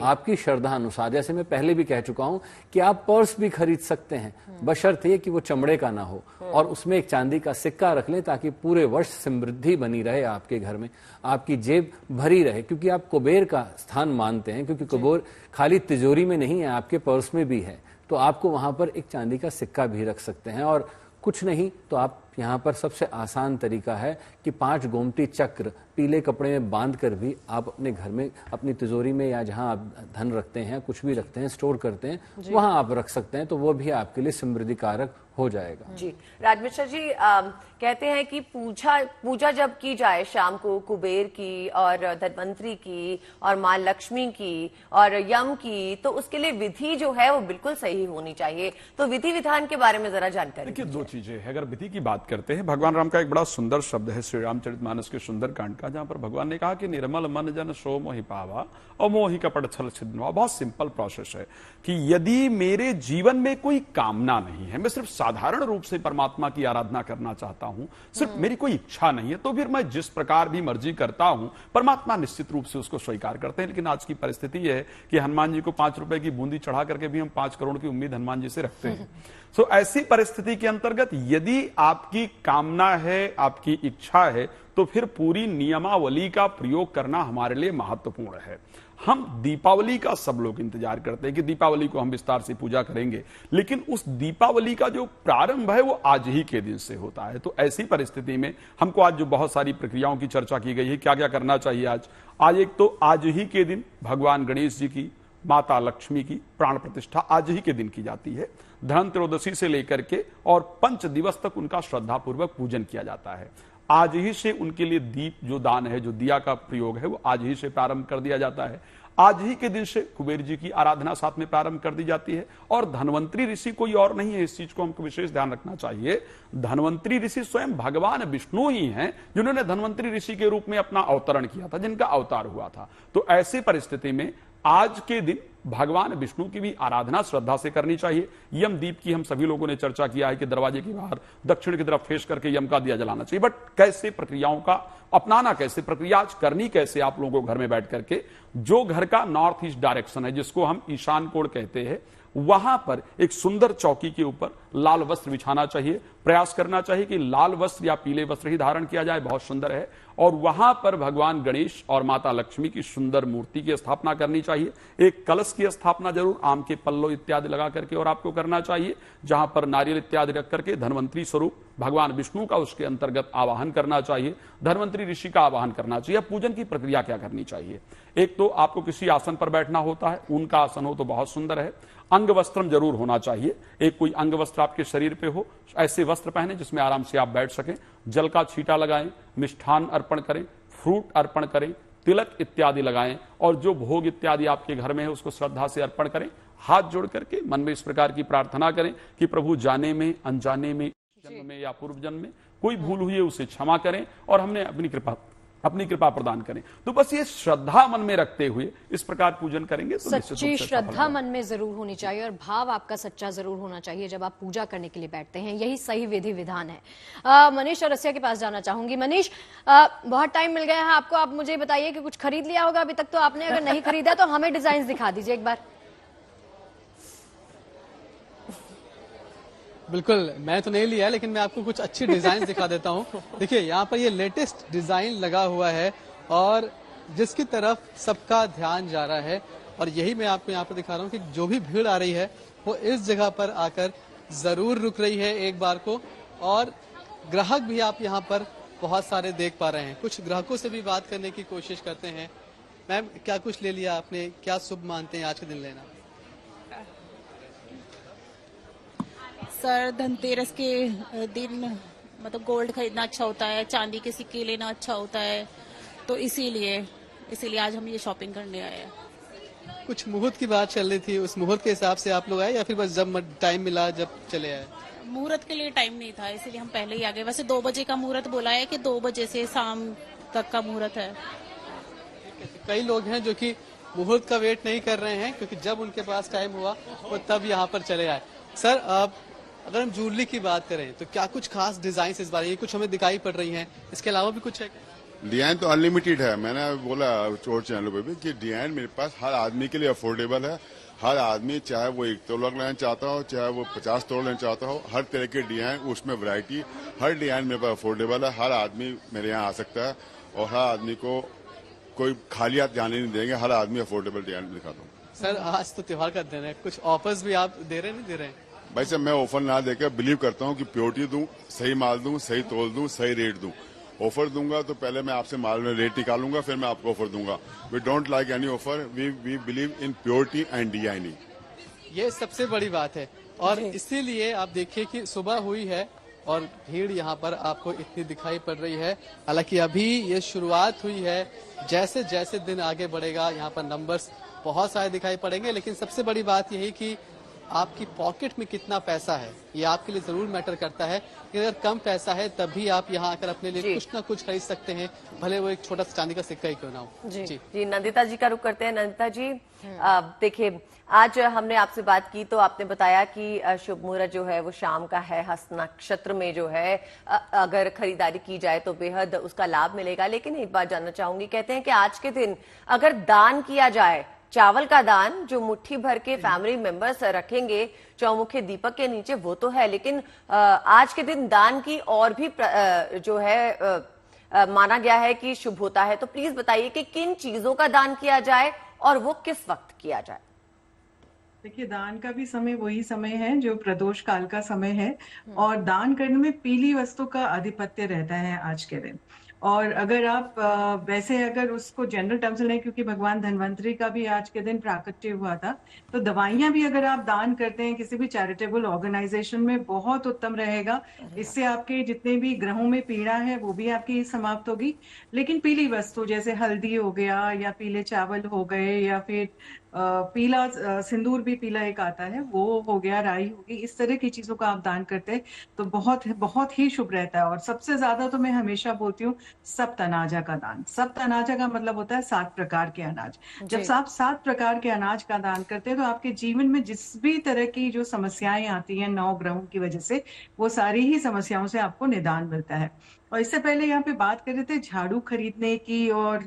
आपकी श्रद्धा अनुसार, जैसे मैं पहले भी कह चुका हूं कि आप पर्स भी खरीद सकते हैं, बशर्ते कि वो चमड़े का ना हो और उसमें एक चांदी का सिक्का रख लें ताकि पूरे वर्ष समृद्धि बनी रहे आपके घर में, आपकी जेब भरी रहे। क्योंकि आप कुबेर का स्थान मानते हैं, क्योंकि कुबेर खाली तिजोरी में नहीं है, आपके पर्स में भी है। तो आपको वहां पर एक चांदी का सिक्का भी रख सकते हैं। और कुछ नहीं तो आप यहाँ पर सबसे आसान तरीका है कि 5 गोमती चक्र पीले कपड़े में बांध कर भी आप अपने घर में, अपनी तिजोरी में या जहाँ आप धन रखते हैं, कुछ भी रखते हैं, स्टोर करते हैं, वहां आप रख सकते हैं। तो वो भी आपके लिए समृद्धि कारक हो जाएगा। जी राजमिश्रा जी, कहते हैं कि पूजा जब की जाए शाम को कुबेर की और धन्वंतरी की और मां लक्ष्मी की और यम की, तो उसके लिए विधि जो है वो बिल्कुल सही होनी चाहिए। तो विधि विधान के बारे में जरा जानकारी। देखिए, 2 चीजें हैं। अगर विधि की बात करते हैं, भगवान राम का एक बड़ा सुंदर शब्द है श्री रामचरितमानस के सुंदर कांड का, जहां पर भगवान ने कहा कि निर्मल मन जन सो मोहि पावा और मोहि कपट छल छिद्नवा। बहुत सिंपल प्रोसेस है कि यदि मेरे जीवन में कोई कामना नहीं है, मैं सिर्फ साधारण रूप से परमात्मा की आराधना करना चाहता हूं, सिर्फ मेरी कोई इच्छा नहीं है, तो फिर मैं जिस प्रकार भी मर्जी करता हूं, परमात्मा निश्चित रूप से उसको स्वीकार करते हैं। लेकिन आज की परिस्थिति यह है कि हनुमान जी को 5 रुपए की बूंदी चढ़ा करके भी हम 5 करोड़ की उम्मीद हनुमान जी से रखते हैं। तो ऐसी परिस्थिति के अंतर्गत यदि आपकी कामना है, आपकी इच्छा है, तो फिर पूरी नियमावली का प्रयोग करना हमारे लिए महत्वपूर्ण है। हम दीपावली का सब लोग इंतजार करते हैं कि दीपावली को हम विस्तार से पूजा करेंगे, लेकिन उस दीपावली का जो प्रारंभ है वो आज ही के दिन से होता है। तो ऐसी परिस्थिति में हमको आज जो बहुत सारी प्रक्रियाओं की चर्चा की गई है, क्या क्या करना चाहिए आज एक तो आज ही के दिन भगवान गणेश जी की, माता लक्ष्मी की प्राण प्रतिष्ठा आज ही के दिन की जाती है। धनत्रयोदशी से लेकर के और 5 दिवस तक उनका श्रद्धापूर्वक पूजन किया जाता है। आज ही से उनके लिए दीप जो दान है, जो दिया का प्रयोग है, वो आज ही से प्रारंभ कर दिया जाता है। आज ही के दिन से कुबेर जी की आराधना साथ में प्रारंभ कर दी जाती है। और धन्वंतरी ऋषि कोई और नहीं है, इस चीज को हमको विशेष ध्यान रखना चाहिए। धन्वंतरी ऋषि स्वयं भगवान विष्णु ही हैं, जिन्होंने धन्वंतरी ऋषि के रूप में अपना अवतरण किया था, जिनका अवतार हुआ था। तो ऐसी परिस्थिति में आज के दिन भगवान विष्णु की भी आराधना श्रद्धा से करनी चाहिए। यम दीप की हम सभी लोगों ने चर्चा किया है कि दरवाजे के बाहर दक्षिण की तरफ फेस करके यम का दिया जलाना चाहिए। बट कैसे प्रक्रियाओं का अपनाना, कैसे प्रक्रिया आज करनी कैसे आप लोगों को घर में बैठ करके, जो घर का नॉर्थ ईस्ट डायरेक्शन है, जिसको हम ईशान कोण कहते हैं, वहां पर एक सुंदर चौकी के ऊपर लाल वस्त्र बिछाना चाहिए। प्रयास करना चाहिए कि लाल वस्त्र या पीले वस्त्र ही धारण किया जाए, बहुत सुंदर है। और वहां पर भगवान गणेश और माता लक्ष्मी की सुंदर मूर्ति की स्थापना करनी चाहिए। एक कलश की स्थापना जरूर आम के पल्लो इत्यादि लगा करके और आपको करना चाहिए, जहां पर नारियल इत्यादि रख करके धन्वंतरी स्वरूप भगवान विष्णु का उसके अंतर्गत आवाहन करना चाहिए, धन्वंतरी ऋषि का आवाहन करना चाहिए। पूजन की प्रक्रिया क्या करनी चाहिए? एक तो आपको किसी आसन पर बैठना होता है, ऊन का आसन हो तो बहुत सुंदर है। अंग वस्त्रम जरूर होना चाहिए, एक कोई अंग वस्त्र आपके शरीर पे हो, ऐसे वस्त्र पहने जिसमें आराम से आप बैठ सकें। जल का छींटा लगाएं, मिष्ठान अर्पण करें, फ्रूट अर्पण करें, तिलक इत्यादि लगाएं और जो भोग इत्यादि आपके घर में है उसको श्रद्धा से अर्पण करें। हाथ जोड़ करके मन में इस प्रकार की प्रार्थना करें कि प्रभु जाने में, अनजाने में, जन्म में या पूर्व जन्म में कोई भूल हुई है उसे क्षमा करें और हमने अपनी कृपा प्रदान करें। तो बस ये श्रद्धा मन में रखते हुए इस प्रकार पूजन करेंगे तो सच्ची श्रद्धा मन में जरूर होनी चाहिए और भाव आपका सच्चा जरूर होना चाहिए जब आप पूजा करने के लिए बैठते हैं। यही सही विधि विधान है। मनीष अरसिया के पास जाना चाहूंगी। मनीष, बहुत टाइम मिल गया है आपको, आप मुझे बताइए कि कुछ खरीद लिया होगा अभी तक तो आपने? अगर नहीं खरीदा तो हमें डिजाइन दिखा दीजिए एक बार। बिल्कुल, मैं तो नहीं लिया है, लेकिन मैं आपको कुछ अच्छी डिजाइन दिखा देता हूँ। देखिए, यहाँ पर ये लेटेस्ट डिजाइन लगा हुआ है और जिसकी तरफ सबका ध्यान जा रहा है। और यही मैं आपको यहाँ पर दिखा रहा हूँ कि जो भी भीड़ आ रही है वो इस जगह पर आकर जरूर रुक रही है एक बार को। और ग्राहक भी आप यहाँ पर बहुत सारे देख पा रहे हैं। कुछ ग्राहकों से भी बात करने की कोशिश करते हैं। मैम, क्या कुछ ले लिया आपने? क्या शुभ मानते हैं आज के दिन लेना? सर, धनतेरस के दिन मतलब गोल्ड खरीदना अच्छा होता है, चांदी के सिक्के लेना अच्छा होता है, तो इसीलिए आज हम ये शॉपिंग करने आए हैं। कुछ मुहूर्त की बात चल रही थी, उस मुहूर्त के हिसाब से आप लोग आए या फिर बस जब टाइम मिला जब चले आए? मुहूर्त के लिए टाइम नहीं था, इसीलिए हम पहले ही आ गए। वैसे 2 बजे का मुहूर्त बोला है कि 2 बजे से शाम तक का मुहूर्त है। कई लोग हैं जो कि मुहूर्त का वेट नहीं कर रहे हैं, क्योंकि जब उनके पास टाइम हुआ वो तब यहाँ पर चले आए। सर, अगर हम ज्वेलरी की बात करें तो क्या कुछ खास डिजाइन इस बार ये कुछ हमें दिखाई पड़ रही हैं, इसके अलावा भी कुछ है? डिजाइन तो अनलिमिटेड है। मैंने बोला चोर चैनलों पे भी कि डिजाइन मेरे पास हर आदमी के लिए अफोर्डेबल है। हर आदमी चाहे वो 1 तोला लेना चाहता हो, चाहे वो 50 तोला लेना चाहता हो, हर तरह के डिजाइन, उसमें वैरायटी, हर डिजाइन मेरे पास अफोर्डेबल है। हर आदमी मेरे यहाँ आ सकता है और हर आदमी को कोई खाली हाथ जाने नहीं देंगे। हर आदमी अफोर्डेबल डिजाइन दिखाता हूँ। सर, आज तो त्योहार का दिन है, कुछ ऑफर्स भी आप दे रहे नहीं दे रहे हैं? भाई साहब, मैं ऑफर ना देकर बिलीव करता हूँ कि प्योरिटी दूं, सही माल दूं, सही तोल दूं, सही रेट दूं। ऑफर दूंगा तो पहले मैं आपसे माल में रेट निकालूंगा, फिर मैं आपको ऑफर दूंगा। We don't like any offer, we believe in purity and designing. ये सबसे बड़ी बात है और इसीलिए आप देखिए कि सुबह हुई है और भीड़ यहाँ पर आपको इतनी दिखाई पड़ रही है। हालांकि अभी ये शुरुआत हुई है, जैसे जैसे दिन आगे बढ़ेगा यहाँ पर नंबर्स बहुत सारे दिखाई पड़ेंगे, लेकिन सबसे बड़ी बात यही कि आपकी पॉकेट में कितना पैसा है ये आपके लिए जरूर मैटर करता है। कि अगर कम पैसा है तब भी आप यहाँ आकर अपने लिए कुछ ना कुछ खरीद सकते हैं, भले वो एक छोटा सा चांदी का सिक्का ही क्यों ना हो। जी, नंदिता जी का रुख करते हैं। नंदिता जी, देखिए, आज हमने आपसे बात की तो आपने बताया कि शुभ मुहूर्त जो है वो शाम का है। हस्त नक्षत्र में जो है अगर खरीदारी की जाए तो बेहद उसका लाभ मिलेगा। लेकिन एक बात जानना चाहूंगी, कहते हैं कि आज के दिन अगर दान किया जाए, चावल का दान जो मुट्ठी भर के फैमिली मेंबर्स रखेंगे चौमुखे दीपक के नीचे, वो तो है, लेकिन आज के दिन दान की और भी जो है माना गया है कि शुभ होता है। तो प्लीज बताइए कि किन चीजों का दान किया जाए और वो किस वक्त किया जाए? देखिए, दान का भी समय वही समय है जो प्रदोष काल का समय है और दान करने में पीली वस्तु का आधिपत्य रहता है आज के दिन। और अगर आप वैसे अगर उसको जनरल टर्म्स में लें, क्योंकि भगवान धन्वंतरी का भी आज के दिन प्राकट्य हुआ था, तो दवाइयां भी अगर आप दान करते हैं किसी भी चैरिटेबल ऑर्गेनाइजेशन में, बहुत उत्तम रहेगा। इससे आपके जितने भी ग्रहों में पीड़ा है वो भी आपकी समाप्त होगी। लेकिन पीली वस्तु जैसे हल्दी हो गया या पीले चावल हो गए या फिर पीला सिंदूर भी पीला एक आता है, वो हो गया, राई होगी, इस तरह की चीजों का आप दान करते हैं तो बहुत बहुत ही शुभ रहता है। और सबसे ज्यादा तो मैं हमेशा बोलती हूँ सप्त अनाजा का दान। सप्त अनाजा का मतलब होता है 7 प्रकार के अनाज। जब आप 7 प्रकार के अनाज का दान करते हैं तो आपके जीवन में जिस भी तरह की जो समस्याएं आती हैं 9 ग्रहों की वजह से, वो सारी ही समस्याओं से आपको निदान मिलता है। और इससे पहले यहाँ पे बात कर रहे थे झाड़ू खरीदने की और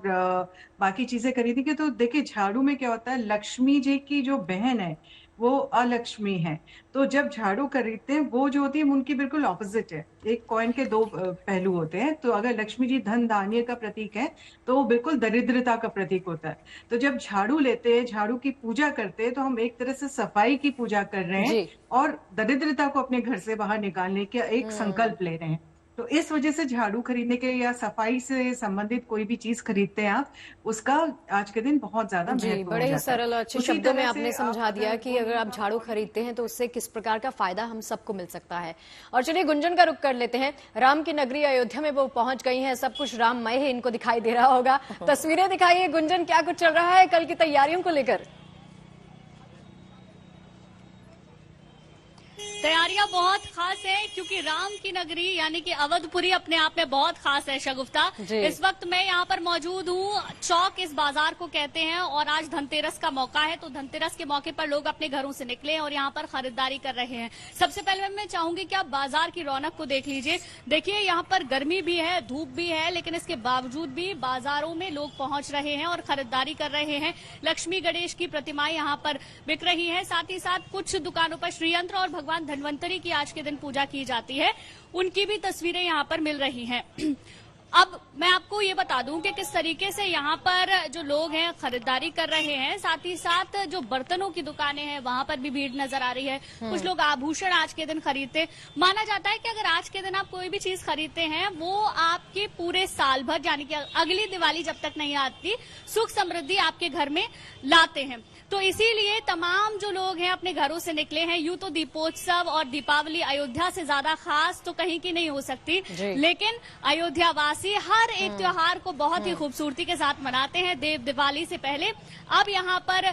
बाकी चीजें खरीदने की, तो देखिए झाड़ू में क्या होता है, लक्ष्मी जी की जो बहन है वो अलक्ष्मी है। तो जब झाड़ू खरीदते हैं वो जो होती है उनकी बिल्कुल ऑपोजिट है। एक कॉइन के 2 पहलू होते हैं। तो अगर लक्ष्मी जी धन धान्य का प्रतीक है तो वो बिल्कुल दरिद्रता का प्रतीक होता है। तो जब झाड़ू लेते हैं, झाड़ू की पूजा करते हैं, तो हम एक तरह से सफाई की पूजा कर रहे हैं और दरिद्रता को अपने घर से बाहर निकालने का एक संकल्प ले रहे हैं। तो इस वजह से झाड़ू खरीदने के या सफाई से संबंधित कोई भी चीज खरीदते हैं आप, उसका आज के दिन बहुत ज्यादा महत्व बड़े ही सरल और अच्छे शब्दों में आपने समझा दिया कि अगर आप झाड़ू खरीदते हैं तो उससे किस प्रकार का फायदा हम सबको मिल सकता है। और चलिए गुंजन का रुख कर लेते हैं। राम की नगरी अयोध्या में वो पहुंच गई हैं, सब कुछ राममय ही इनको दिखाई दे रहा होगा। तस्वीरें दिखाइए गुंजन, क्या कुछ चल रहा है कल की तैयारियों को लेकर? तैयारियां बहुत खास है क्योंकि राम की नगरी यानी कि अवधपुरी अपने आप में बहुत खास है। शगुफ्ता, इस वक्त मैं यहाँ पर मौजूद हूँ। चौक इस बाजार को कहते हैं और आज धनतेरस का मौका है, तो धनतेरस के मौके पर लोग अपने घरों से निकले और यहाँ पर खरीदारी कर रहे हैं। सबसे पहले मैं चाहूंगी कि आप बाजार की रौनक को देख लीजिए। देखिए, यहाँ पर गर्मी भी है, धूप भी है, लेकिन इसके बावजूद भी बाजारों में लोग पहुंच रहे हैं और खरीदारी कर रहे हैं। लक्ष्मी गणेश की प्रतिमाएं यहाँ पर बिक रही है। साथ ही साथ कुछ दुकानों पर श्रीयंत्र और भगवान धन्वंतरी की आज के दिन पूजा की जाती है, उनकी भी तस्वीरें यहाँ पर मिल रही हैं। अब मैं आपको ये बता दूं कि किस तरीके से यहाँ पर जो लोग हैं खरीदारी कर रहे हैं, साथ ही साथ जो बर्तनों की दुकानें हैं वहां पर भी भीड़ नजर आ रही है। कुछ लोग आभूषण आज के दिन खरीदते। माना जाता है कि अगर आज के दिन आप कोई भी चीज खरीदते हैं वो आपके पूरे साल भर यानी कि अगली दिवाली जब तक नहीं आती सुख समृद्धि आपके घर में लाते हैं। तो इसीलिए तमाम जो लोग हैं अपने घरों से निकले हैं। यूं तो दीपोत्सव और दीपावली अयोध्या से ज्यादा खास तो कहीं की नहीं हो सकती, लेकिन अयोध्या वासी हर एक त्योहार को बहुत ही खूबसूरती के साथ मनाते हैं देव दिवाली से पहले। अब यहाँ पर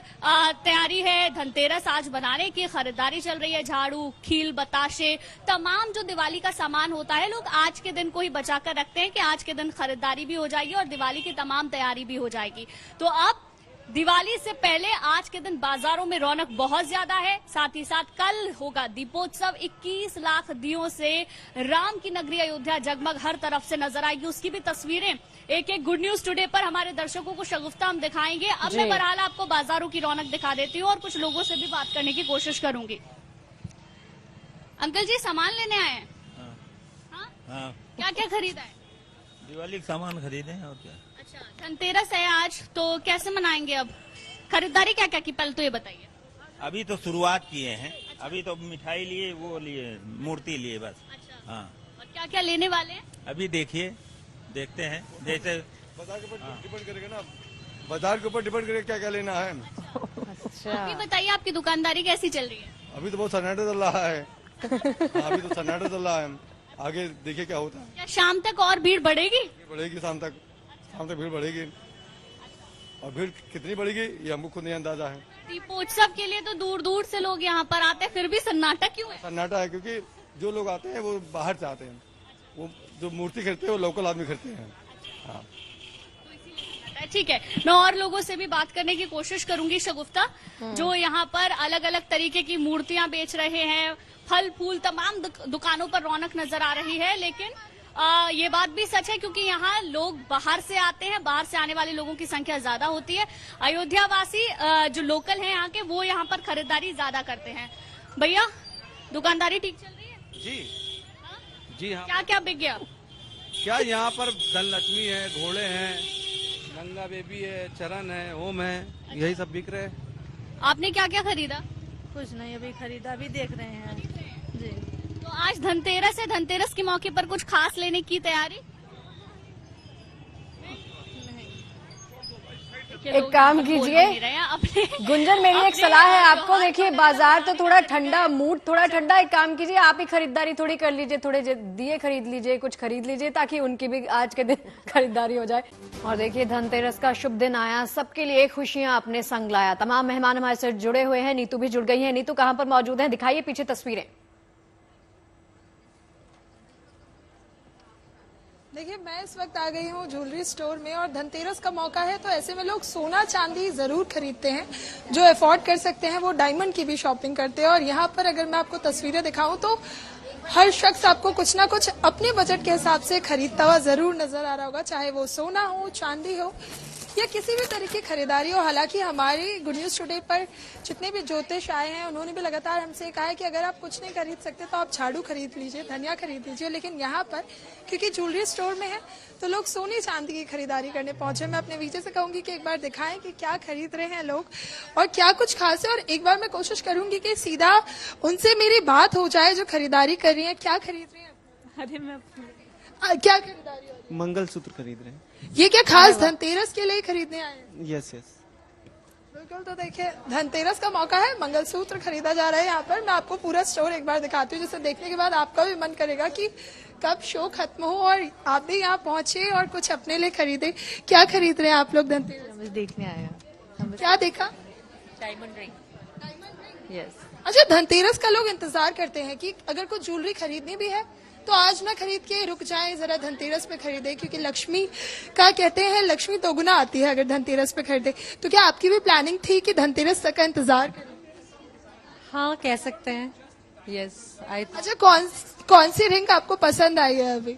तैयारी है धनतेरस आज बनाने की, खरीदारी चल रही है। झाड़ू, खील, बताशे, तमाम जो दिवाली का सामान होता है लोग आज के दिन को ही बचा कर रखते हैं कि आज के दिन खरीदारी भी हो जाएगी और दिवाली की तमाम तैयारी भी हो जाएगी। तो अब दिवाली से पहले आज के दिन बाजारों में रौनक बहुत ज्यादा है। साथ ही साथ कल होगा दीपोत्सव। 21 लाख दियों से राम की नगरी अयोध्या जगमग हर तरफ से नजर आएगी। उसकी भी तस्वीरें एक एक गुड न्यूज टुडे पर हमारे दर्शकों को शगुफ्ता हम दिखाएंगे। अब मैं बहरहाल आपको बाजारों की रौनक दिखा देती हूँ और कुछ लोगों से भी बात करने की कोशिश करूंगी। अंकल जी सामान लेने आए हैं? हाँ। क्या क्या खरीदा है? दिवाली का सामान खरीदे हैं और क्या। अच्छा, धनतेरस है आज तो कैसे मनाएंगे? अब खरीदारी क्या क्या की पहले तो ये बताइए। अभी तो शुरुआत किए हैं। अभी तो मिठाई लिए, वो लिए, मूर्ति लिए बस। अच्छा। हाँ। और क्या क्या लेने वाले हैं? अभी देखिए, देखते हैं जैसे बाजार के ऊपर डिपेंड करेगा ना, बाजार के ऊपर डिपेंड करेगा क्या क्या लेना है। अच्छा। अभी बताइए आपकी दुकानदारी कैसी चल रही है? अभी तो बहुत सन्नाटा चल रहा है। अभी तो सन्नाटा चल रहा है, आगे देखिए क्या होता है। क्या शाम तक और भीड़ बढ़ेगी? बढ़ेगी, शाम तक भीड़ बढ़ेगी। और भीड़ कितनी बढ़ेगी ये हमको खुद नहीं अंदाजा है। दीपोत्सव के लिए तो दूर दूर से लोग यहाँ पर आते हैं, फिर भी सन्नाटा क्यों है? सन्नाटा है क्योंकि जो लोग आते हैं वो बाहर से आते हैं। वो जो मूर्ति खरीदते हैं वो लोकल आदमी खरीदते हैं। हाँ। ठीक है, मैं और लोगों से भी बात करने की कोशिश करूंगी शगुफ्ता, जो यहाँ पर अलग अलग तरीके की मूर्तियां बेच रहे हैं। फल फूल तमाम दुकानों पर रौनक नजर आ रही है। लेकिन ये बात भी सच है क्योंकि यहाँ लोग बाहर से आते हैं, बाहर से आने वाले लोगों की संख्या ज्यादा होती है। अयोध्या वासी जो लोकल हैं यहाँ के वो यहाँ पर खरीदारी ज्यादा करते हैं। भैया दुकानदारी ठीक चल रही है? जी हाँ। क्या क्या बिक गया? क्या यहाँ पर धनलक्ष्मी है, घोड़े हैं, गंगा बेबी है, चरण है, ओम है, यही सब बिक रहे हैं। आपने क्या क्या खरीदा? कुछ नहीं अभी खरीदा, अभी देख रहे हैं जी। तो आज धनतेरस है, धनतेरस के मौके पर कुछ खास लेने की तैयारी? एक काम कीजिए गुंजन, मेरी एक सलाह है आपको। देखिए बाजार तो थोड़ा ठंडा, मूड थोड़ा ठंडा, एक काम कीजिए आप ही खरीदारी थोड़ी कर लीजिए, थोड़े दिए खरीद लीजिए, कुछ खरीद लीजिए ताकि उनकी भी आज के दिन खरीदारी हो जाए। और देखिए धनतेरस का शुभ दिन आया, सबके लिए खुशियां अपने संग लाया। तमाम मेहमान हमारे साथ जुड़े हुए हैं। नीतू भी जुड़ गई है। नीतू कहां पर मौजूद है? दिखाइए पीछे तस्वीरें। देखिए मैं इस वक्त आ गई हूँ ज्वेलरी स्टोर में और धनतेरस का मौका है तो ऐसे में लोग सोना चांदी जरूर खरीदते हैं। जो अफोर्ड कर सकते हैं वो डायमंड की भी शॉपिंग करते हैं। और यहाँ पर अगर मैं आपको तस्वीरें दिखाऊं तो हर शख्स आपको कुछ ना कुछ अपने बजट के हिसाब से खरीदता हुआ जरूर नजर आ रहा होगा, चाहे वो सोना हो, चांदी हो या किसी भी तरह की खरीदारी हो। हालांकि हमारी गुड न्यूज टुडे पर जितने भी ज्योतिष आए हैं उन्होंने भी लगातार हमसे कहा है कि अगर आप कुछ नहीं खरीद सकते तो आप झाड़ू खरीद लीजिए, धनिया खरीद लीजिए। लेकिन यहाँ पर क्योंकि ज्वेलरी स्टोर में है तो लोग सोने चांदी की खरीदारी करने पहुंचे। मैं अपने विजय से कहूंगी कि एक बार दिखाएं कि क्या खरीद रहे हैं लोग और क्या कुछ खास है। और एक बार मैं कोशिश करूंगी कि सीधा उनसे मेरी बात हो जाए जो खरीदारी कर रही है। क्या खरीद रही है? अरे मैं क्या खरीदारी हो रही है? मंगलसूत्र खरीद रहे हैं। ये क्या खास धनतेरस के लिए खरीदने आए हैं? यस यस बिल्कुल। तो देखिए धनतेरस का मौका है, मंगलसूत्र खरीदा जा रहा है यहाँ पर। मैं आपको पूरा स्टोर एक बार दिखाती हूँ जिसे देखने के बाद आपका भी मन करेगा कि कब शो खत्म हो और आप भी यहाँ पहुंचे और कुछ अपने लिए खरीदे। क्या खरीद रहे हैं आप लोग धनतेरस? देखने आए हैं। क्या देखा? Diamond ring. यस। अच्छा, धनतेरस का लोग इंतजार करते हैं कि अगर कुछ ज्वेलरी खरीदनी भी है तो आज ना खरीद के रुक जाएं, जरा धनतेरस पे खरीदे क्योंकि लक्ष्मी का कहते हैं लक्ष्मी दोगुना आती है अगर धनतेरस पे खरीदे। तो क्या आपकी भी प्लानिंग थी कि धनतेरस तक का इंतजार करें? हाँ कह सकते हैं। यस। अच्छा, कौन सी रिंग आपको पसंद आई है अभी?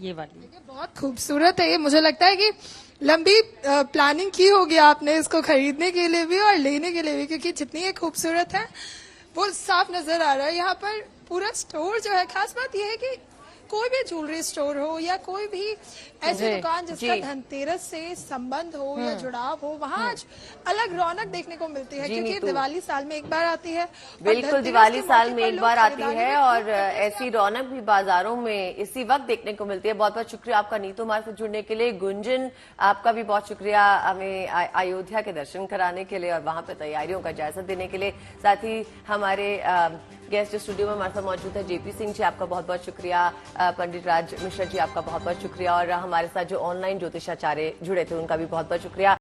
ये वाली बहुत खूबसूरत है ये। मुझे लगता है कि लंबी प्लानिंग की होगी आपने इसको खरीदने के लिए भी और लेने के लिए भी, क्योंकि जितनी ये खूबसूरत है वो साफ नजर आ रहा है। यहाँ पर पूरा स्टोर जो है, खास बात यह है कि कोई भी ज्वेलरी स्टोर हो या कोई भी ऐसी दुकान जिसका धनतेरस से संबंध हो या जुड़ाव हो, वहाँ आज अलग रौनक देखने को मिलती है, क्योंकि दिवाली साल में एक बार आती है। बिल्कुल, दिवाली साल में एक बार आती है और ऐसी रौनक भी बाजारों में इसी वक्त देखने को मिलती है। बहुत बहुत शुक्रिया आपका नीतू हमारे साथ जुड़ने के लिए। गुंजन, आपका भी बहुत शुक्रिया हमें अयोध्या के दर्शन कराने के लिए और वहां पे तैयारियों का जायजा देने के लिए। साथ ही हमारे गेस्ट स्टूडियो में हमारे साथ मौजूद है जेपी सिंह जी, आपका बहुत बहुत शुक्रिया। पंडित राज मिश्रा जी, आपका बहुत बहुत शुक्रिया। और हमारे साथ जो ऑनलाइन ज्योतिषाचार्य जुड़े थे उनका भी बहुत बहुत शुक्रिया।